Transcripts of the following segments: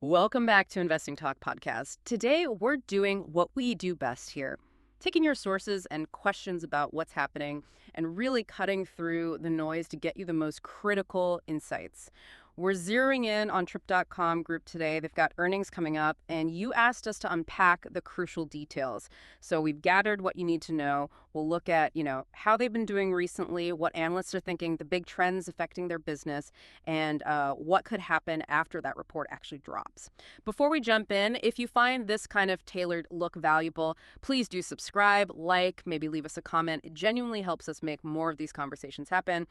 Welcome back to Investing Talk Podcast. Today, we're doing what we do best here, taking your sources and questions about what's happening and really cutting through the noise to get you the most critical insights. We're zeroing in on Trip.com Group today. They've got earnings coming up, and you asked us to unpack the crucial details. So we've gathered what you need to know. We'll look at, how they've been doing recently, what analysts are thinking, the big trends affecting their business, and what could happen after that report actually drops. Before we jump in, if you find this kind of tailored look valuable, please do subscribe, like, maybe leave us a comment. It genuinely helps us make more of these conversations happen.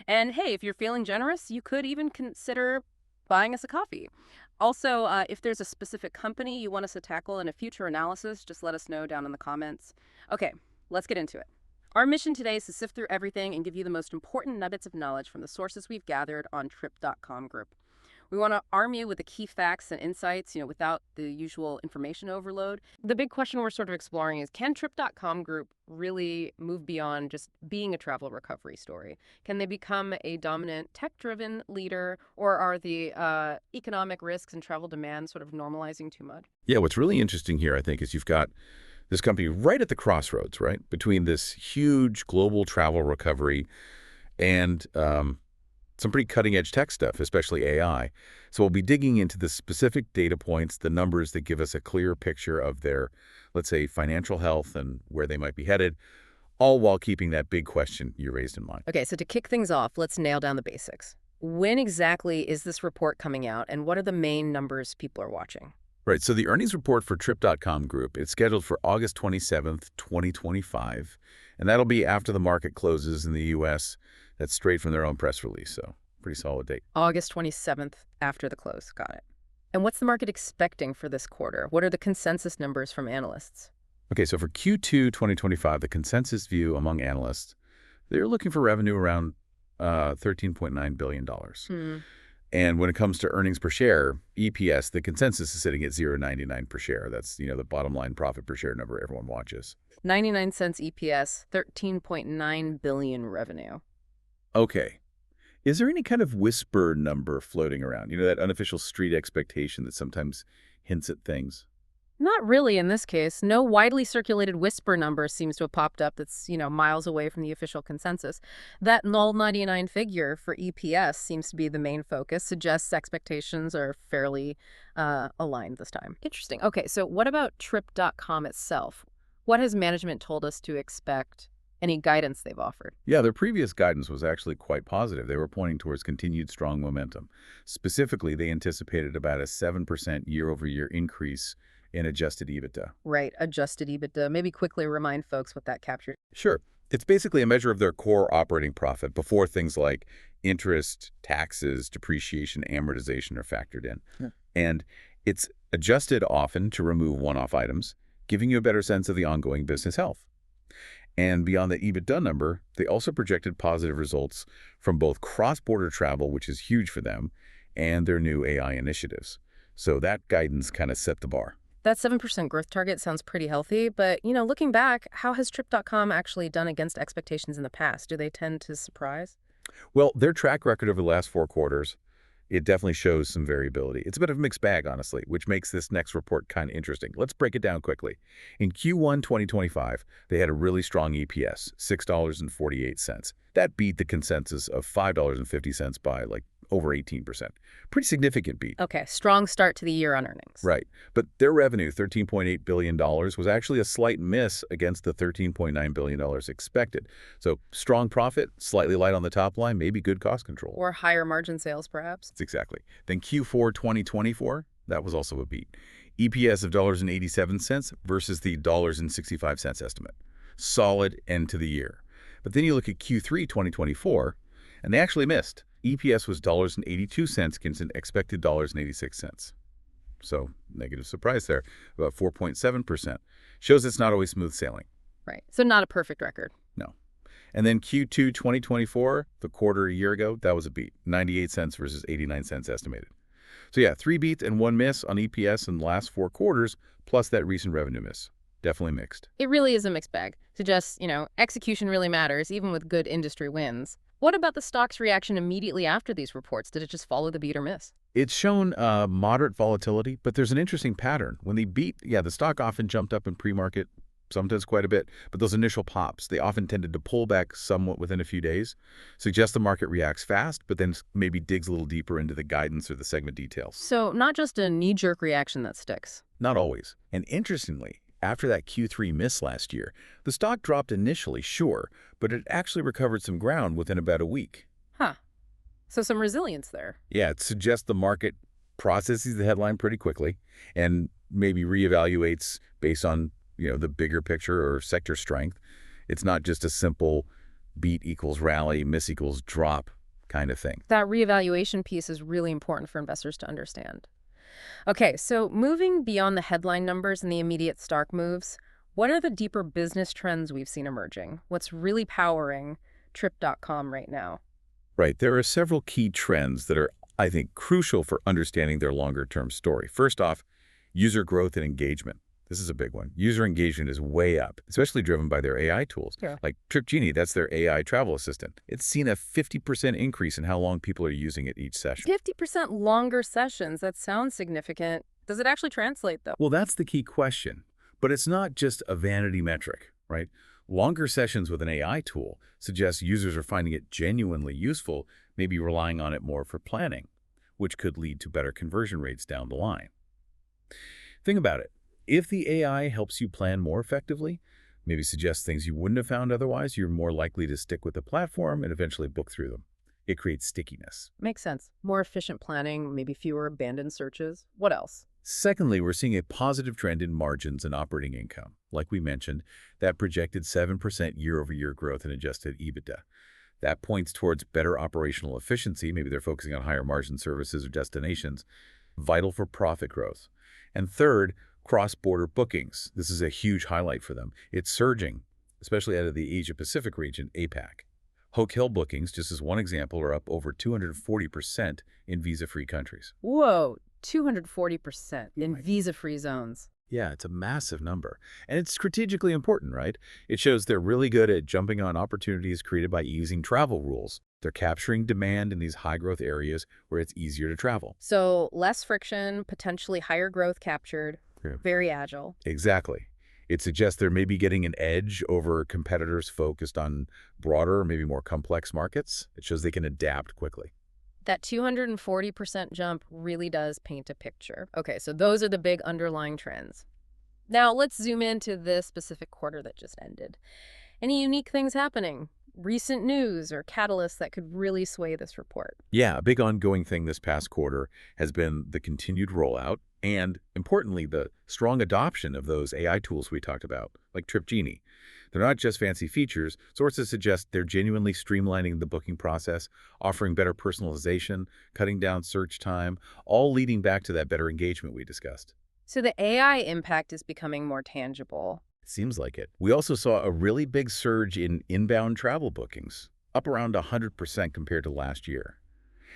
And hey, if you're feeling generous, you could even consider buying us a coffee. Also, if there's a specific company you want us to tackle in a future analysis, just let us know down in the comments. Okay, let's get into it. Our mission today is to sift through everything and give you the most important nuggets of knowledge from the sources we've gathered on Trip.com Group. We want to arm you with the key facts and insights, without the usual information overload. The big question we're sort of exploring is, can Trip.com Group really move beyond just being a travel recovery story? Can they become a dominant tech-driven leader, or are the economic risks and travel demand sort of normalizing too much? Yeah, what's really interesting here, I think, is you've got this company right at the crossroads, right, between this huge global travel recovery and some pretty cutting-edge tech stuff, especially AI. So we'll be digging into the specific data points, the numbers that give us a clear picture of their, let's say, financial health and where they might be headed, all while keeping that big question you raised in mind. Okay, so to kick things off, let's nail down the basics. When exactly is this report coming out, and what are the main numbers people are watching? Right, so the earnings report for Trip.com Group, it's scheduled for August 27th, 2025, and that'll be after the market closes in the U.S. That's straight from their own press release, so pretty solid date. August 27th, after the close. Got it. And what's the market expecting for this quarter? What are the consensus numbers from analysts? Okay, so for Q2 2025, the consensus view among analysts, they're looking for revenue around $13.9 billion. And when it comes to earnings per share, EPS, the consensus is sitting at $0.99 per share. That's, the bottom line profit per share number everyone watches. 99 cents EPS, 13.9 billion revenue. Okay. Is there any kind of whisper number floating around? That unofficial street expectation that sometimes hints at things? Not really in this case. No widely circulated whisper number seems to have popped up that's, miles away from the official consensus. That null 99 figure for EPS seems to be the main focus, suggests expectations are fairly aligned this time. Interesting. Okay, so what about Trip.com itself? What has management told us to expect? Any guidance they've offered? Yeah, their previous guidance was actually quite positive. They were pointing towards continued strong momentum. Specifically, they anticipated about a 7% year-over-year increase in adjusted EBITDA. Right, adjusted EBITDA. Maybe quickly remind folks what that captured. Sure. It's basically a measure of their core operating profit before things like interest, taxes, depreciation, amortization are factored in. Yeah. And it's adjusted often to remove one-off items, giving you a better sense of the ongoing business health. And beyond the EBITDA number, they also projected positive results from both cross-border travel, which is huge for them, and their new AI initiatives. So that guidance kind of set the bar. That 7% growth target sounds pretty healthy, but, looking back, how has Trip.com actually done against expectations in the past? Do they tend to surprise? Well, their track record over the last 4 quarters, it definitely shows some variability. It's a bit of a mixed bag, honestly, which makes this next report kind of interesting. Let's break it down quickly. In Q1 2025, they had a really strong EPS, $6.48. That beat the consensus of $5.50 by over 18%. Pretty significant beat. Okay, strong start to the year on earnings. Right. But their revenue, $13.8 billion, was actually a slight miss against the $13.9 billion expected. So strong profit, slightly light on the top line, maybe good cost control. Or higher margin sales, perhaps. That's exactly. Then Q4 2024, that was also a beat. EPS of $0.87 versus the $0.65 estimate. Solid end to the year. But then you look at Q3 2024, and they actually missed. EPS was $0.82 against an expected $0.86. So negative surprise there, about 4.7%. Shows it's not always smooth sailing. Right. So not a perfect record. No. And then Q2 2024, the quarter a year ago, that was a beat. 98 cents versus 89 cents estimated. So yeah, 3 beats and 1 miss on EPS in the last 4 quarters, plus that recent revenue miss. Definitely mixed. It really is a mixed bag. Suggests, execution really matters, even with good industry wins. What about the stock's reaction immediately after these reports? Did it just follow the beat or miss? It's shown moderate volatility, but there's an interesting pattern. When they beat, the stock often jumped up in pre-market, sometimes quite a bit, but those initial pops, they often tended to pull back somewhat within a few days, suggest the market reacts fast, but then maybe digs a little deeper into the guidance or the segment details. So not just a knee-jerk reaction that sticks. Not always. And interestingly, after that Q3 miss last year, the stock dropped initially, sure, but it actually recovered some ground within about a week. Huh. So some resilience there. Yeah, it suggests the market processes the headline pretty quickly and maybe reevaluates based on, the bigger picture or sector strength. It's not just a simple beat equals rally, miss equals drop kind of thing. That reevaluation piece is really important for investors to understand. Okay, so moving beyond the headline numbers and the immediate stock moves, what are the deeper business trends we've seen emerging? What's really powering Trip.com right now? Right. There are several key trends that are, I think, crucial for understanding their longer-term story. First off, user growth and engagement. This is a big one. User engagement is way up, especially driven by their AI tools. Yeah. Like TripGenie, that's their AI travel assistant. It's seen a 50% increase in how long people are using it each session. 50% longer sessions. That sounds significant. Does it actually translate, though? Well, that's the key question. But it's not just a vanity metric, right? Longer sessions with an AI tool suggest users are finding it genuinely useful, maybe relying on it more for planning, which could lead to better conversion rates down the line. Think about it. If the AI helps you plan more effectively, maybe suggests things you wouldn't have found otherwise, you're more likely to stick with the platform and eventually book through them. It creates stickiness. Makes sense. More efficient planning, maybe fewer abandoned searches. What else? Secondly, we're seeing a positive trend in margins and operating income. Like we mentioned, that projected 7% year-over-year growth in adjusted EBITDA. That points towards better operational efficiency. Maybe they're focusing on higher margin services or destinations, vital for profit growth. And third, cross-border bookings. This is a huge highlight for them. It's surging, especially out of the Asia-Pacific region, APAC. Hotel bookings, just as one example, are up over 240% in visa-free countries. Whoa, 240% in visa-free zones. Yeah, it's a massive number. And it's strategically important, right? It shows they're really good at jumping on opportunities created by easing travel rules. They're capturing demand in these high-growth areas where it's easier to travel. So less friction, potentially higher growth captured, very agile. Exactly. It suggests they're maybe getting an edge over competitors focused on broader, maybe more complex markets. It shows they can adapt quickly. That 240% jump really does paint a picture. Okay, so those are the big underlying trends. Now let's zoom into this specific quarter that just ended. Any unique things happening? Recent news or catalysts that could really sway this report? Yeah, a big ongoing thing this past quarter has been the continued rollout and, importantly, the strong adoption of those AI tools we talked about, like TripGenie. They're not just fancy features. Sources suggest they're genuinely streamlining the booking process, offering better personalization, cutting down search time, all leading back to that better engagement we discussed. So the AI impact is becoming more tangible. It seems like it. We also saw a really big surge in inbound travel bookings, up around 100% compared to last year.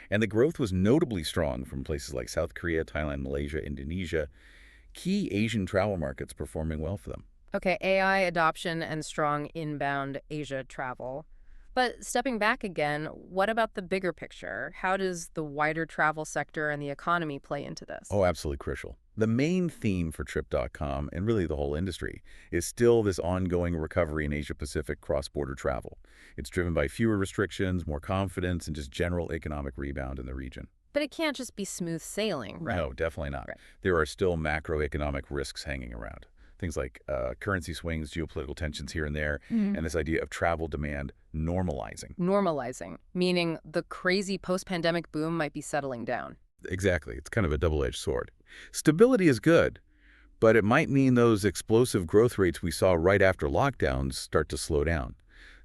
And the growth was notably strong from places like South Korea, Thailand, Malaysia, Indonesia, key Asian travel markets performing well for them. Okay, AI adoption and strong inbound Asia travel. But stepping back again, what about the bigger picture? How does the wider travel sector and the economy play into this? Oh, absolutely crucial. The main theme for Trip.com, and really the whole industry, is still this ongoing recovery in Asia-Pacific cross-border travel. It's driven by fewer restrictions, more confidence, and just general economic rebound in the region. But it can't just be smooth sailing, right? No, definitely not. Right. There are still macroeconomic risks hanging around. Things like currency swings, geopolitical tensions here and there, and this idea of travel demand normalizing. Normalizing, meaning the crazy post-pandemic boom might be settling down. Exactly. It's kind of a double-edged sword. Stability is good, but it might mean those explosive growth rates we saw right after lockdowns start to slow down.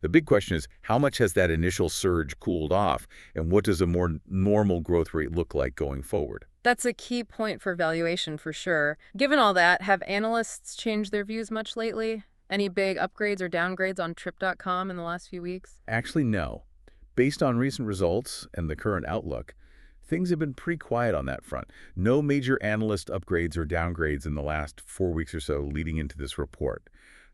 The big question is, how much has that initial surge cooled off, and what does a more normal growth rate look like going forward? That's a key point for valuation for sure. Given all that, have analysts changed their views much lately? Any big upgrades or downgrades on Trip.com in the last few weeks? Actually, no. Based on recent results and the current outlook, things have been pretty quiet on that front. No major analyst upgrades or downgrades in the last 4 weeks or so leading into this report.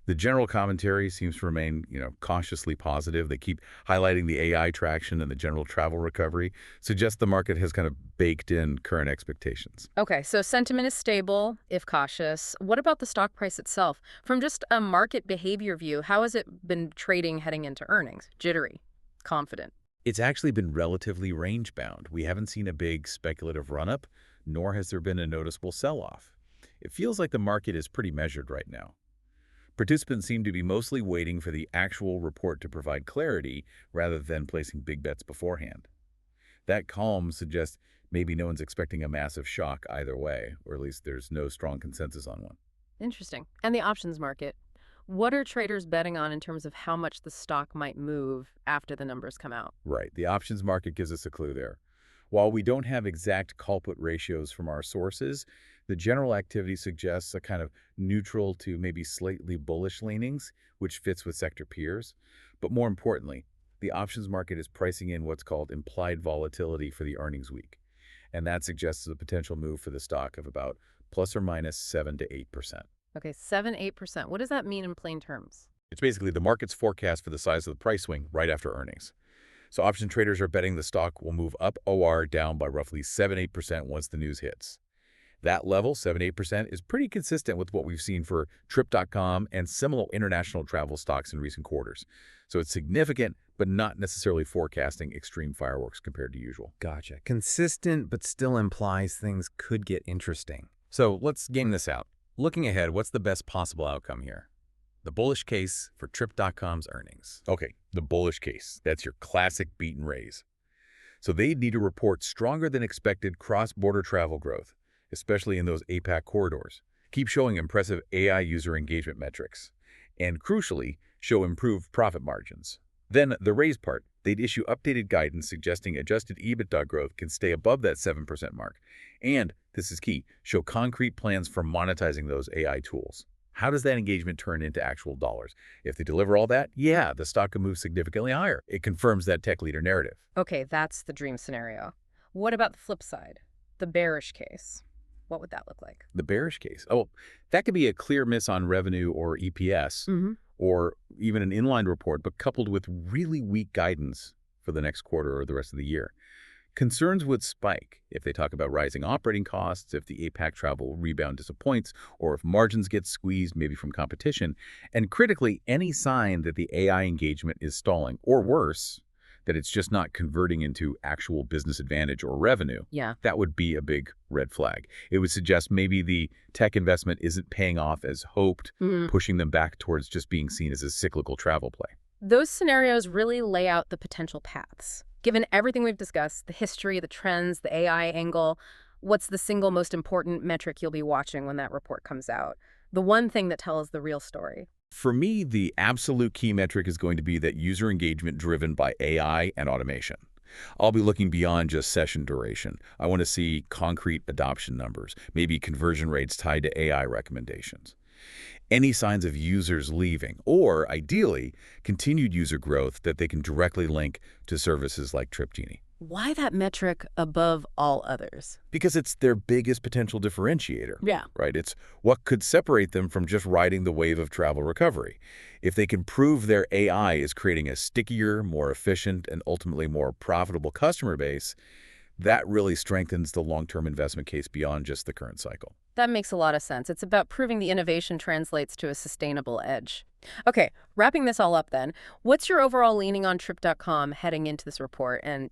The general commentary seems to remain, cautiously positive. They keep highlighting the AI traction and the general travel recovery, suggests the market has kind of baked in current expectations. Okay, so sentiment is stable, if cautious. What about the stock price itself? From just a market behavior view, how has it been trading heading into earnings? Jittery, confident. It's actually been relatively range-bound. We haven't seen a big speculative run-up, nor has there been a noticeable sell-off. It feels like the market is pretty measured right now. Participants seem to be mostly waiting for the actual report to provide clarity rather than placing big bets beforehand. That calm suggests maybe no one's expecting a massive shock either way, or at least there's no strong consensus on one. Interesting. And the options market. What are traders betting on in terms of how much the stock might move after the numbers come out? Right, the options market gives us a clue there. While we don't have exact culprit ratios from our sources, the general activity suggests a kind of neutral to maybe slightly bullish leanings, which fits with sector peers. But more importantly, the options market is pricing in what's called implied volatility for the earnings week. And that suggests a potential move for the stock of about plus or minus 7 to 8%. Okay, 7, 8%. What does that mean in plain terms? It's basically the market's forecast for the size of the price swing right after earnings. So option traders are betting the stock will move up OR down by roughly 7-8% once the news hits. That level, 7-8%, is pretty consistent with what we've seen for Trip.com and similar international travel stocks in recent quarters. So it's significant, but not necessarily forecasting extreme fireworks compared to usual. Gotcha. Consistent, but still implies things could get interesting. So let's game this out. Looking ahead, what's the best possible outcome here? The bullish case for Trip.com's earnings. Okay, the bullish case. That's your classic beat and raise. So they need to report stronger than expected cross-border travel growth, especially in those APAC corridors. Keep showing impressive AI user engagement metrics. And crucially, show improved profit margins. Then the raise part, they'd issue updated guidance suggesting adjusted EBITDA growth can stay above that 7% mark. And, this is key, show concrete plans for monetizing those AI tools. How does that engagement turn into actual dollars? If they deliver all that, yeah, the stock can move significantly higher. It confirms that tech leader narrative. Okay, that's the dream scenario. What about the flip side? The bearish case. What would that look like? The bearish case. Oh, that could be a clear miss on revenue or EPS, or even an inline report, but coupled with really weak guidance for the next quarter or the rest of the year. Concerns would spike if they talk about rising operating costs, if the APAC travel rebound disappoints, or if margins get squeezed maybe from competition. And critically, any sign that the AI engagement is stalling, or worse, that it's just not converting into actual business advantage or revenue, that would be a big red flag. It would suggest maybe the tech investment isn't paying off as hoped, pushing them back towards just being seen as a cyclical travel play. Those scenarios really lay out the potential paths. Given everything we've discussed, the history, the trends, the AI angle, what's the single most important metric you'll be watching when that report comes out? The one thing that tells the real story. For me, the absolute key metric is going to be that user engagement driven by AI and automation. I'll be looking beyond just session duration. I want to see concrete adoption numbers, maybe conversion rates tied to AI recommendations. Any signs of users leaving, or ideally, continued user growth that they can directly link to services like TripGenie. Why that metric above all others? Because it's their biggest potential differentiator. Yeah. Right? It's what could separate them from just riding the wave of travel recovery. If they can prove their AI is creating a stickier, more efficient, and ultimately more profitable customer base, that really strengthens the long-term investment case beyond just the current cycle. That makes a lot of sense. It's about proving the innovation translates to a sustainable edge. Okay, wrapping this all up then, what's your overall leaning on Trip.com heading into this report? And,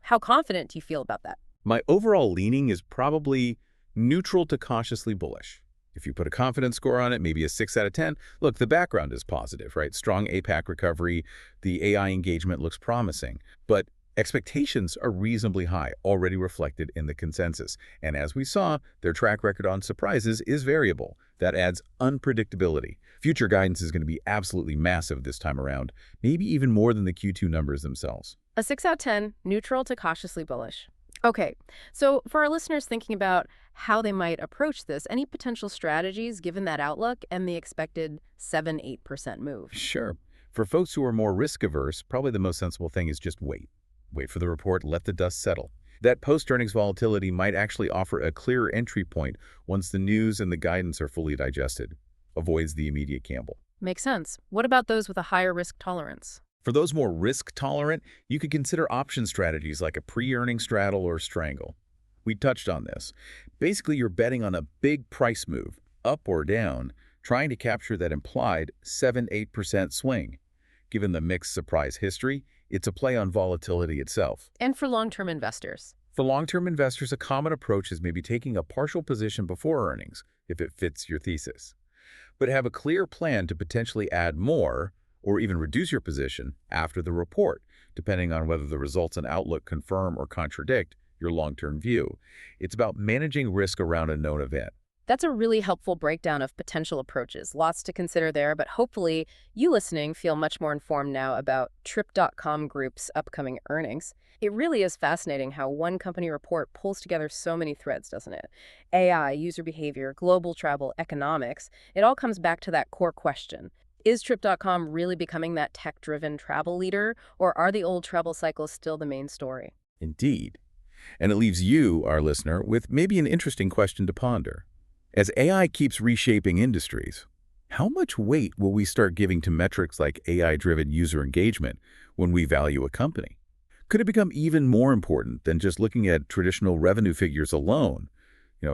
how confident do you feel about that? My overall leaning is probably neutral to cautiously bullish. If you put a confidence score on it, maybe a 6 out of 10, look, the background is positive, right? Strong APAC recovery, the AI engagement looks promising. But expectations are reasonably high, already reflected in the consensus. And as we saw, their track record on surprises is variable. That adds unpredictability. Future guidance is going to be absolutely massive this time around, maybe even more than the Q2 numbers themselves. A 6 out of 10, neutral to cautiously bullish. Okay, so for our listeners thinking about how they might approach this, any potential strategies given that outlook and the expected 7-8% move? Sure. For folks who are more risk-averse, probably the most sensible thing is just wait. Wait for the report, let the dust settle. That post-earnings volatility might actually offer a clearer entry point once the news and the guidance are fully digested. Avoids the immediate gamble. Makes sense. What about those with a higher risk tolerance? For those more risk-tolerant, you could consider option strategies like a pre-earning straddle or strangle. We touched on this. Basically, you're betting on a big price move, up or down, trying to capture that implied 7–8% swing. Given the mixed surprise history, it's a play on volatility itself. And for long-term investors? For long-term investors, a common approach is maybe taking a partial position before earnings, if it fits your thesis. But have a clear plan to potentially add more or even reduce your position after the report, depending on whether the results and outlook confirm or contradict your long-term view. It's about managing risk around a known event. That's a really helpful breakdown of potential approaches. Lots to consider there, but hopefully you listening feel much more informed now about Trip.com Group's upcoming earnings. It really is fascinating how one company report pulls together so many threads, doesn't it? AI, user behavior, global travel, economics. It all comes back to that core question. Is Trip.com really becoming that tech-driven travel leader, or are the old travel cycles still the main story? Indeed. And it leaves you, our listener, with maybe an interesting question to ponder. As AI keeps reshaping industries, how much weight will we start giving to metrics like AI-driven user engagement when we value a company? Could it become even more important than just looking at traditional revenue figures alone?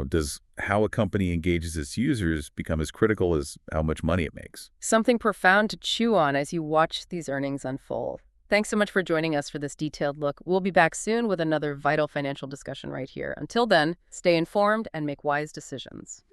Does how a company engages its users become as critical as how much money it makes? Something profound to chew on as you watch these earnings unfold. Thanks so much for joining us for this detailed look. We'll be back soon with another vital financial discussion right here. Until then, stay informed and make wise decisions.